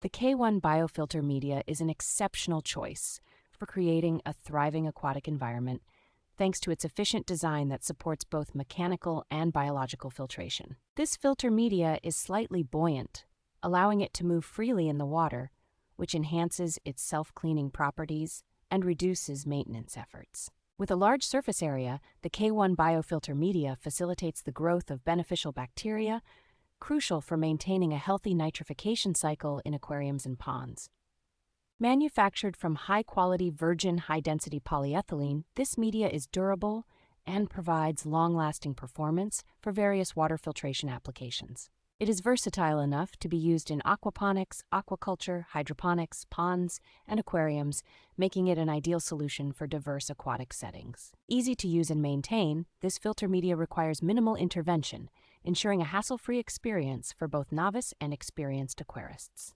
The K1 biofilter media is an exceptional choice for creating a thriving aquatic environment thanks to its efficient design that supports both mechanical and biological filtration. This filter media is slightly buoyant, allowing it to move freely in the water, which enhances its self-cleaning properties and reduces maintenance efforts. With a large surface area, the K1 biofilter media facilitates the growth of beneficial bacteria, crucial for maintaining a healthy nitrification cycle in aquariums and ponds. Manufactured from high-quality virgin high-density polyethylene, this media is durable and provides long-lasting performance for various water filtration applications. It is versatile enough to be used in aquaponics, aquaculture, hydroponics, ponds, and aquariums, making it an ideal solution for diverse aquatic settings. Easy to use and maintain, this filter media requires minimal intervention, ensuring a hassle-free experience for both novice and experienced aquarists.